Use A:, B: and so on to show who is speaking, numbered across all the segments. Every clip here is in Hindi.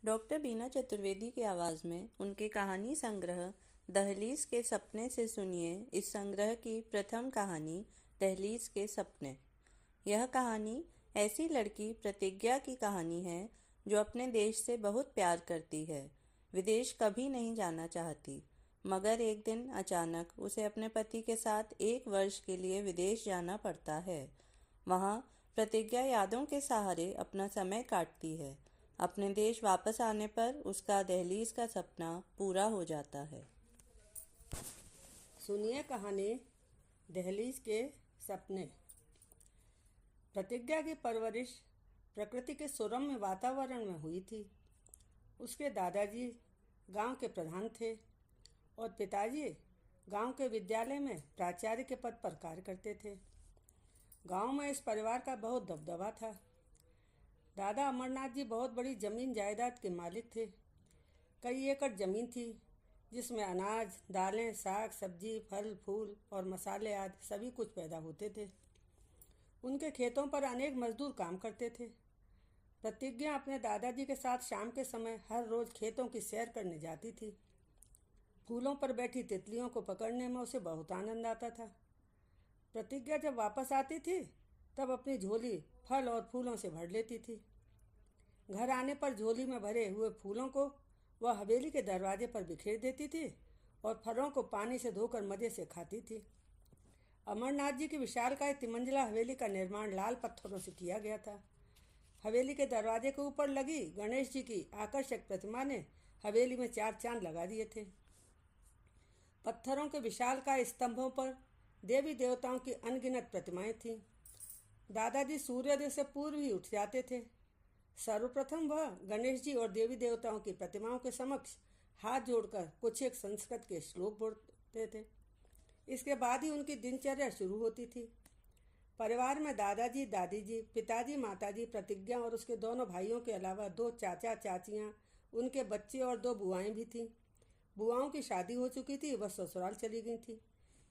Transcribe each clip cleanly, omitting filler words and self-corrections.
A: डॉक्टर बीना चतुर्वेदी की आवाज़ में उनके कहानी संग्रह दहलीज के सपने से सुनिए इस संग्रह की प्रथम कहानी दहलीज के सपने। यह कहानी ऐसी लड़की प्रतिज्ञा की कहानी है जो अपने देश से बहुत प्यार करती है। विदेश कभी नहीं जाना चाहती, मगर एक दिन अचानक उसे अपने पति के साथ 1 वर्ष के लिए विदेश जाना पड़ता है। वहाँ प्रतिज्ञा यादों के सहारे अपना समय काटती है। अपने देश वापस आने पर उसका दहलीज का सपना पूरा हो जाता है।
B: सुनिए कहानी दहलीज के सपने। प्रतिज्ञा की परवरिश प्रकृति के सुरम्य वातावरण में हुई थी। उसके दादाजी गांव के प्रधान थे और पिताजी गांव के विद्यालय में प्राचार्य के पद पर कार्य करते थे। गांव में इस परिवार का बहुत दबदबा था। दादा अमरनाथ जी बहुत बड़ी जमीन जायदाद के मालिक थे। कई एकड़ जमीन थी जिसमें अनाज, दालें, साग, सब्जी, फल, फूल और मसाले आदि सभी कुछ पैदा होते थे। उनके खेतों पर अनेक मजदूर काम करते थे। प्रतिज्ञा अपने दादाजी के साथ शाम के समय हर रोज खेतों की सैर करने जाती थी। फूलों पर बैठी तितलियों को पकड़ने में उसे बहुत आनंद आता था। प्रतिज्ञा जब वापस आती थी तब अपनी झोली फल और फूलों से भर लेती थी। घर आने पर झोली में भरे हुए फूलों को वह हवेली के दरवाजे पर बिखेर देती थी और फलों को पानी से धोकर मज़े से खाती थी। अमरनाथ जी की विशालकाय तिमंजिला हवेली का निर्माण लाल पत्थरों से किया गया था। हवेली के दरवाजे के ऊपर लगी गणेश जी की आकर्षक प्रतिमा ने हवेली में 4 चांद लगा दिए थे। पत्थरों के विशालकाय स्तंभों पर देवी देवताओं की अनगिनत प्रतिमाएं थीं। दादाजी सूर्योदय से पूर्व ही उठ जाते थे। सर्वप्रथम वह गणेश जी और देवी देवताओं की प्रतिमाओं के समक्ष हाथ जोड़कर कुछ एक संस्कृत के श्लोक बोलते थे। इसके बाद ही उनकी दिनचर्या शुरू होती थी। परिवार में दादाजी, दादी जी, पिताजी, माताजी, प्रतिज्ञा और उसके दोनों भाइयों के अलावा 2 चाचा चाचियाँ, उनके बच्चे और 2 बुआएं भी थीं। बुआओं की शादी हो चुकी थी, वह ससुराल चली गई थी।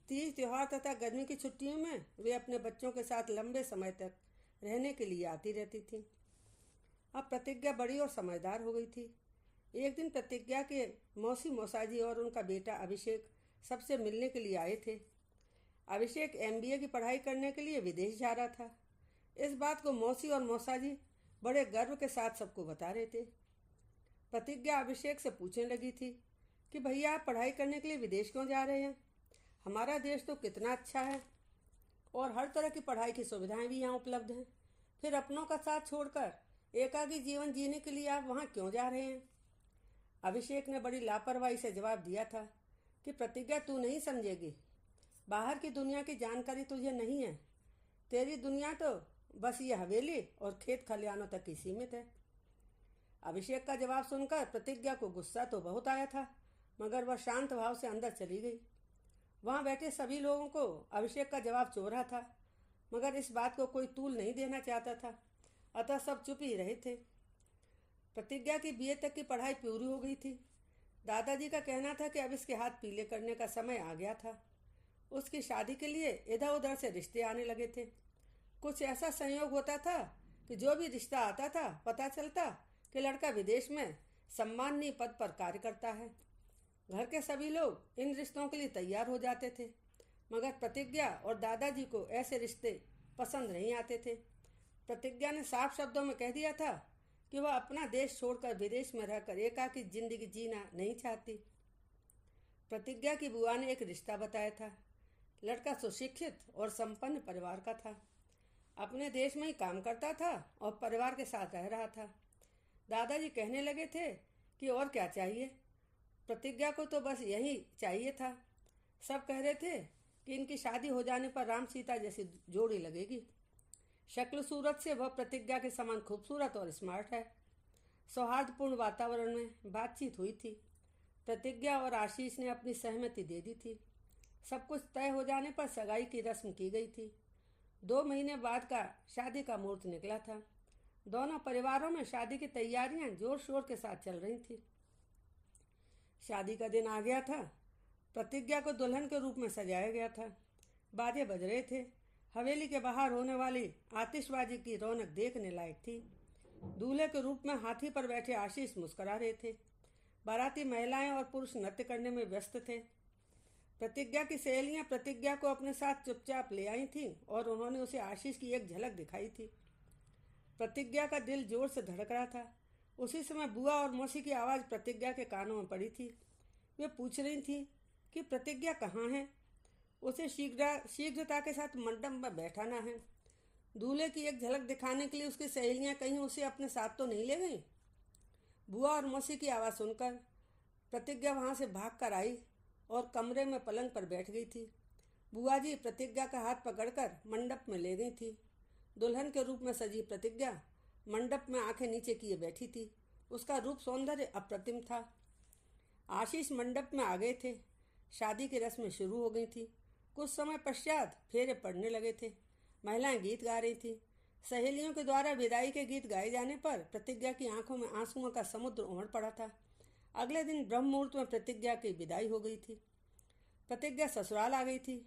B: तीज त्योहार तथा गर्मी की छुट्टियों में वे अपने बच्चों के साथ लंबे समय तक रहने के लिए आती रहती थी। अब प्रतिज्ञा बड़ी और समझदार हो गई थी। एक दिन प्रतिज्ञा के मौसी मौसाजी और उनका बेटा अभिषेक सबसे मिलने के लिए आए थे। अभिषेक MBA की पढ़ाई करने के लिए विदेश जा रहा था। इस बात को मौसी और मौसाजी बड़े गर्व के साथ सबको बता रहे थे। प्रतिज्ञा अभिषेक से पूछने लगी थी कि भैया, आप पढ़ाई करने के लिए विदेश क्यों जा रहे हैं? हमारा देश तो कितना अच्छा है और हर तरह की पढ़ाई की सुविधाएं भी यहाँ उपलब्ध हैं। फिर अपनों का साथ छोड़कर एकाकी जीवन जीने के लिए आप वहाँ क्यों जा रहे हैं? अभिषेक ने बड़ी लापरवाही से जवाब दिया था कि प्रतिज्ञा, तू नहीं समझेगी। बाहर की दुनिया की जानकारी तुझे नहीं है। तेरी दुनिया तो बस ये हवेली और खेत खलिहानों तक ही सीमित है। अभिषेक का जवाब सुनकर प्रतिज्ञा को गुस्सा तो बहुत आया था, मगर वह शांत भाव से अंदर चली गई। वहाँ बैठे सभी लोगों को अभिषेक का जवाब चो रहा था, मगर इस बात को कोई तूल नहीं देना चाहता था, अतः सब चुप ही रहे थे। प्रतिज्ञा की BA तक की पढ़ाई पूरी हो गई थी। दादाजी का कहना था कि अब इसके हाथ पीले करने का समय आ गया था। उसकी शादी के लिए इधर उधर से रिश्ते आने लगे थे। कुछ ऐसा संयोग होता था कि जो भी रिश्ता आता था पता चलता कि लड़का विदेश में सम्माननीय पद पर कार्य करता है। घर के सभी लोग इन रिश्तों के लिए तैयार हो जाते थे, मगर प्रतिज्ञा और दादाजी को ऐसे रिश्ते पसंद नहीं आते थे। प्रतिज्ञा ने साफ शब्दों में कह दिया था कि वह अपना देश छोड़कर विदेश में रहकर एकाकी जिंदगी जीना नहीं चाहती। प्रतिज्ञा की बुआ ने एक रिश्ता बताया था। लड़का सुशिक्षित और संपन्न परिवार का था। अपने देश में ही काम करता था और परिवार के साथ रह रहा था। दादाजी कहने लगे थे कि और क्या चाहिए। प्रतिज्ञा को तो बस यही चाहिए था। सब कह रहे थे कि इनकी शादी हो जाने पर राम सीता जैसी जोड़ी लगेगी। शक्ल सूरत से वह प्रतिज्ञा के समान खूबसूरत और स्मार्ट है। सौहार्दपूर्ण वातावरण में बातचीत हुई थी। प्रतिज्ञा और आशीष ने अपनी सहमति दे दी थी। सब कुछ तय हो जाने पर सगाई की रस्म की गई थी। 2 महीने बाद का शादी का मुहूर्त निकला था। दोनों परिवारों में शादी की तैयारियां जोर शोर के साथ चल रही थी। शादी का दिन आ गया था। प्रतिज्ञा को दुल्हन के रूप में सजाया गया था। बाजे बज रहे थे। हवेली के बाहर होने वाली आतिशबाजी की रौनक देखने लायक थी। दूल्हे के रूप में हाथी पर बैठे आशीष मुस्कुरा रहे थे। बाराती महिलाएं और पुरुष नृत्य करने में व्यस्त थे। प्रतिज्ञा की सहेलियां प्रतिज्ञा को अपने साथ चुपचाप ले आई थीं और उन्होंने उसे आशीष की एक झलक दिखाई थी। प्रतिज्ञा का दिल जोर से धड़क रहा था। उसी समय बुआ और मौसी की आवाज़ प्रतिज्ञा के कानों में पड़ी थी। वे पूछ रही थी कि प्रतिज्ञा कहाँ है। उसे शीघ्रता के साथ मंडप में बैठाना है। दूल्हे की एक झलक दिखाने के लिए उसकी सहेलियां कहीं उसे अपने साथ तो नहीं ले गई। बुआ और मौसी की आवाज़ सुनकर प्रतिज्ञा वहाँ से भाग कर आई और कमरे में पलंग पर बैठ गई थी। बुआ जी प्रतिज्ञा का हाथ पकड़कर मंडप में ले गई थी। दुल्हन के रूप में सजी प्रतिज्ञा मंडप में आंखें नीचे किए बैठी थी। उसका रूप सौंदर्य अप्रतिम था। आशीष मंडप में आ गए थे। शादी की रस्में शुरू हो गई थी। कुछ समय पश्चात फेरे पड़ने लगे थे। महिलाएं गीत गा रही थी। सहेलियों के द्वारा विदाई के गीत गाए जाने पर प्रतिज्ञा की आंखों में आंसुओं का समुद्र उमड़ पड़ा था। अगले दिन ब्रह्म मुहूर्त में प्रतिज्ञा की विदाई हो गई थी। प्रतिज्ञा ससुराल आ गई थी।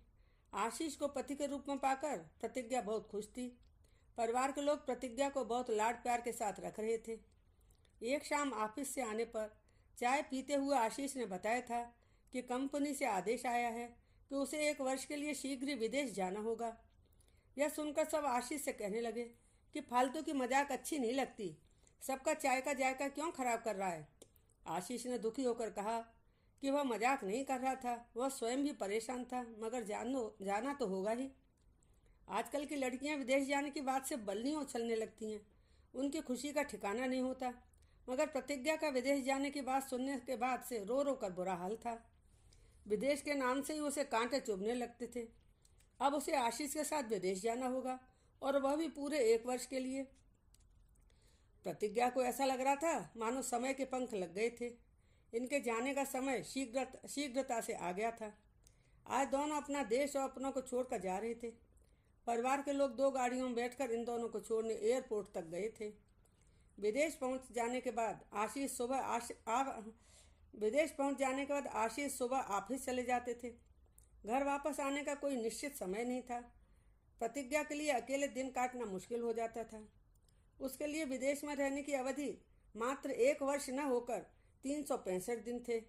B: आशीष को पति के रूप में पाकर प्रतिज्ञा बहुत खुश थी। परिवार के लोग प्रतिज्ञा को बहुत लाड प्यार के साथ रख रहे थे। एक शाम ऑफिस से आने पर चाय पीते हुए आशीष ने बताया था कि कंपनी से आदेश आया है कि उसे 1 वर्ष के लिए शीघ्र ही विदेश जाना होगा। यह सुनकर सब आशीष से कहने लगे कि फालतू की मजाक अच्छी नहीं लगती, सबका चाय का जायका क्यों खराब कर रहा है। आशीष ने दुखी होकर कहा कि वह मजाक नहीं कर रहा था, वह स्वयं भी परेशान था, मगर जाना तो होगा ही। आजकल की लड़कियां विदेश जाने की बात से बल्ली उछलने लगती हैं। उनकी खुशी का ठिकाना नहीं होता। मगर प्रतिज्ञा का विदेश जाने की बात सुनने के बाद से रो रो कर बुरा हाल था। विदेश के नाम से ही उसे कांटे चुभने लगते थे। अब उसे आशीष के साथ विदेश जाना होगा और वह भी पूरे 1 वर्ष के लिए। प्रतिज्ञा को ऐसा लग रहा था मानो समय के पंख लग गए थे। इनके जाने का समय शीघ्रता से आ गया था। आज दोनों अपना देश और अपनों को छोड़कर जा रहे थे। परिवार के लोग 2 गाड़ियों में बैठकर इन दोनों को छोड़ने एयरपोर्ट तक गए थे। विदेश पहुंच जाने के बाद आशीष सुबह ऑफिस चले जाते थे। घर वापस आने का कोई निश्चित समय नहीं था। प्रतिज्ञा के लिए अकेले दिन काटना मुश्किल हो जाता था। उसके लिए विदेश में रहने की अवधि मात्र 1 वर्ष न होकर 365 दिन थे,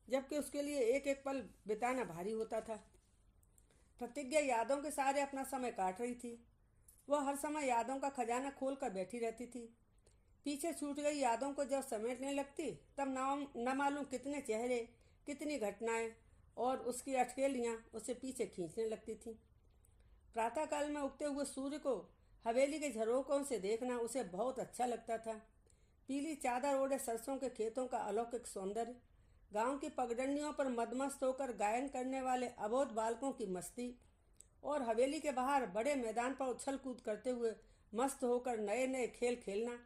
B: जबकि उसके लिए एक एक पल बिताना भारी होता था। प्रतिज्ञा यादों के सहारे अपना समय काट रही थी। वह हर समय यादों का खजाना खोल कर बैठी रहती थी। पीछे छूट गई यादों को जब समेटने लगती तब न मालूम कितने चेहरे, कितनी घटनाएं और उसकी अटकेलियां उसे पीछे खींचने लगती थीं। प्रातःकाल में उगते हुए सूर्य को हवेली के झरोकों से देखना उसे बहुत अच्छा लगता था। पीली चादर ओढ़े सरसों के खेतों का अलौकिक सौंदर्य, गांव की पगडंडियों पर मदमस्त होकर गायन करने वाले अबोध बालकों की मस्ती और हवेली के बाहर बड़े मैदान पर उछल कूद करते हुए मस्त होकर नए नए खेल खेलना,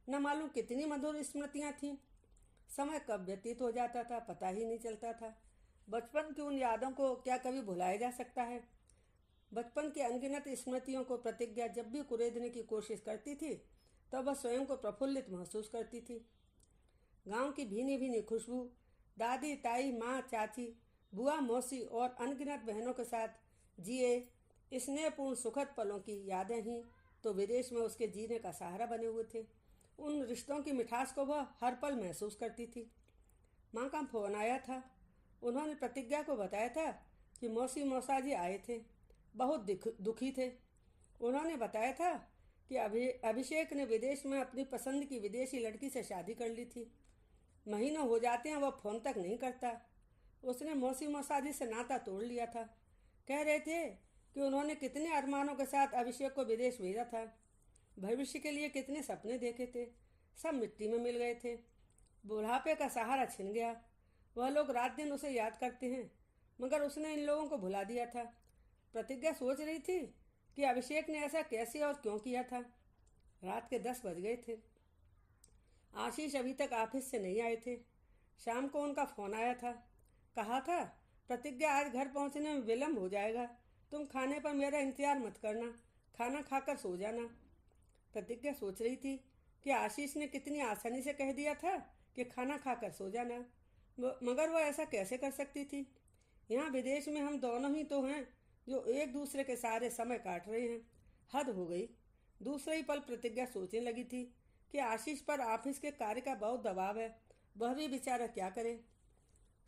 B: न मालूम कितनी मधुर स्मृतियां थीं। समय कब व्यतीत हो जाता था पता ही नहीं चलता था। बचपन की उन यादों को क्या कभी भुलाया जा सकता है। बचपन की अनगिनत स्मृतियों को प्रतिज्ञा जब भी कुरेदने की कोशिश करती थी तब वह स्वयं को प्रफुल्लित महसूस करती थी। गांव की भीनी भीनी खुशबू, दादी, ताई, माँ, चाची, बुआ, मौसी और अनगिनत बहनों के साथ जिए स्नेहपूर्ण सुखद पलों की यादें ही तो विदेश में उसके जीने का सहारा बने हुए थे। उन रिश्तों की मिठास को वह हर पल महसूस करती थी। माँ का फोन आया था। उन्होंने प्रतिज्ञा को बताया था कि मौसी मौसाजी आए थे, बहुत दुखी थे। उन्होंने बताया था कि अभिषेक ने विदेश में अपनी पसंद की विदेशी लड़की से शादी कर ली थी। महीनों हो जाते हैं वह फ़ोन तक नहीं करता। उसने मौसी मौसाजी से नाता तोड़ लिया था। कह रहे थे कि उन्होंने कितने अरमानों के साथ अभिषेक को विदेश भेजा था, भविष्य के लिए कितने सपने देखे थे, सब मिट्टी में मिल गए थे। बुढ़ापे का सहारा छिन गया। वह लोग रात दिन उसे याद करते हैं, मगर उसने इन लोगों को भुला दिया था। प्रतिज्ञा सोच रही थी कि अभिषेक ने ऐसा कैसे और क्यों किया था। रात के 10 बज गए थे। आशीष अभी तक ऑफिस से नहीं आए थे। शाम को उनका फ़ोन आया था। कहा था, प्रतिज्ञा आज घर पहुंचने में विलम्ब हो जाएगा, तुम खाने पर मेरा इंतजार मत करना, खाना खाकर सो जाना। प्रतिज्ञा सोच रही थी कि आशीष ने कितनी आसानी से कह दिया था कि खाना खाकर सो जाना, मगर वह ऐसा कैसे कर सकती थी। यहाँ विदेश में हम दोनों ही तो हैं जो एक दूसरे के सहारे समय काट रहे हैं। हद हो गई। दूसरे ही पल प्रतिज्ञा सोचने लगी थी कि आशीष पर ऑफिस के कार्य का बहुत दबाव है, वह भी बेचारा क्या करे।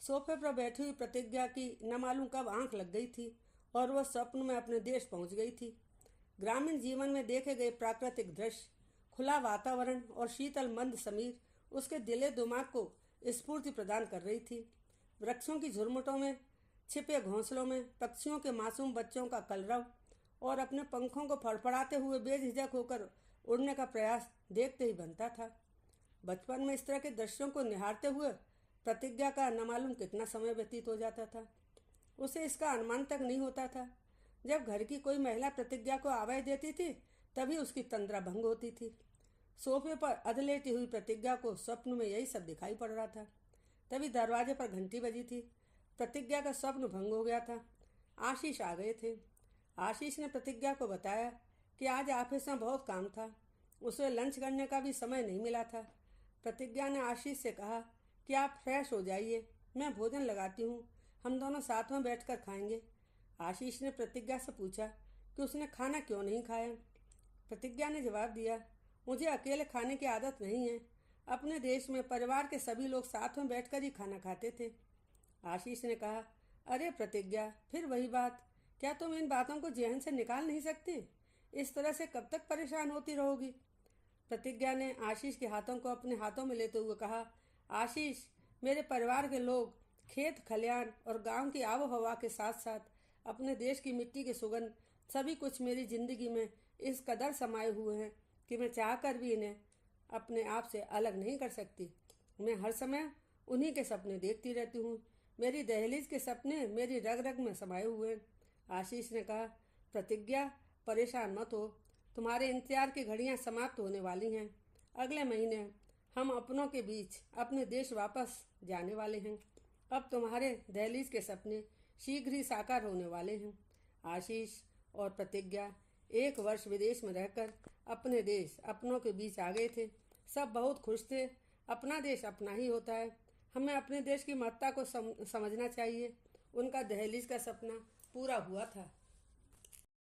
B: सोफे पर बैठी हुई प्रतिज्ञा की न मालूम कब आंख लग गई थी और वह स्वप्न में अपने देश पहुंच गई थी। ग्रामीण जीवन में देखे गए प्राकृतिक दृश्य, खुला वातावरण और शीतल मंद समीर उसके दिले दिमाग को स्फूर्ति प्रदान कर रही थी। वृक्षों की झुरमुटों में, छिपे घोंसलों में पक्षियों के मासूम बच्चों का कलरव और अपने पंखों को फड़फड़ाते हुए बेझिझक होकर उड़ने का प्रयास देखते ही बनता था। बचपन में इस तरह के दृश्यों को निहारते हुए प्रतिज्ञा का न मालूम कितना समय व्यतीत हो जाता था। उसे इसका अनुमान तक नहीं होता था। जब घर की कोई महिला प्रतिज्ञा को आवाज़ देती थी तभी उसकी तंद्रा भंग होती थी। सोफे पर अधलेटी हुई प्रतिज्ञा को स्वप्न में यही सब दिखाई पड़ रहा था। तभी दरवाजे पर घंटी बजी थी। प्रतिज्ञा का स्वप्न भंग हो गया था। आशीष आ गए थे। आशीष ने प्रतिज्ञा को बताया कि आज ऑफिस में बहुत काम था, उसे लंच करने का भी समय नहीं मिला था। प्रतिज्ञा ने आशीष से कहा कि आप फ्रेश हो जाइए, मैं भोजन लगाती हूँ, हम दोनों साथ में बैठकर खाएंगे। आशीष ने प्रतिज्ञा से पूछा कि उसने खाना क्यों नहीं खाया। प्रतिज्ञा ने जवाब दिया, मुझे अकेले खाने की आदत नहीं है। अपने देश में परिवार के सभी लोग साथ में बैठकर ही खाना खाते थे। आशीष ने कहा, अरे प्रतिज्ञा, फिर वही बात, क्या तुम इन बातों को जहन से निकाल नहीं सकती? इस तरह से कब तक परेशान होती रहोगी? प्रतिज्ञा ने आशीष के हाथों को अपने हाथों में लेते हुए कहा, आशीष, मेरे परिवार के लोग खेत खलियान और गांव की आबो हवा के साथ साथ अपने देश की मिट्टी की सुगंध, सभी कुछ मेरी जिंदगी में इस कदर समाये हुए हैं कि मैं चाहकर भी इन्हें अपने आप से अलग नहीं कर सकती। मैं हर समय उन्हीं के सपने देखती रहती हूँ। मेरी दहलीज के सपने मेरी रग रग में समाये हुए हैं। आशीष ने कहा, प्रतिज्ञा, परेशान मत हो, तुम्हारे इंतजार की घड़ियाँ समाप्त होने वाली हैं। अगले महीने हम अपनों के बीच अपने देश वापस जाने वाले हैं। अब तुम्हारे दहलीज के सपने शीघ्र ही साकार होने वाले हैं। आशीष और प्रतिज्ञा 1 वर्ष विदेश में रहकर अपने देश अपनों के बीच आ गए थे। सब बहुत खुश थे। अपना देश अपना ही होता है। हमें अपने देश की महत्ता को समझना चाहिए। उनका दहलीज का सपना पूरा हुआ था।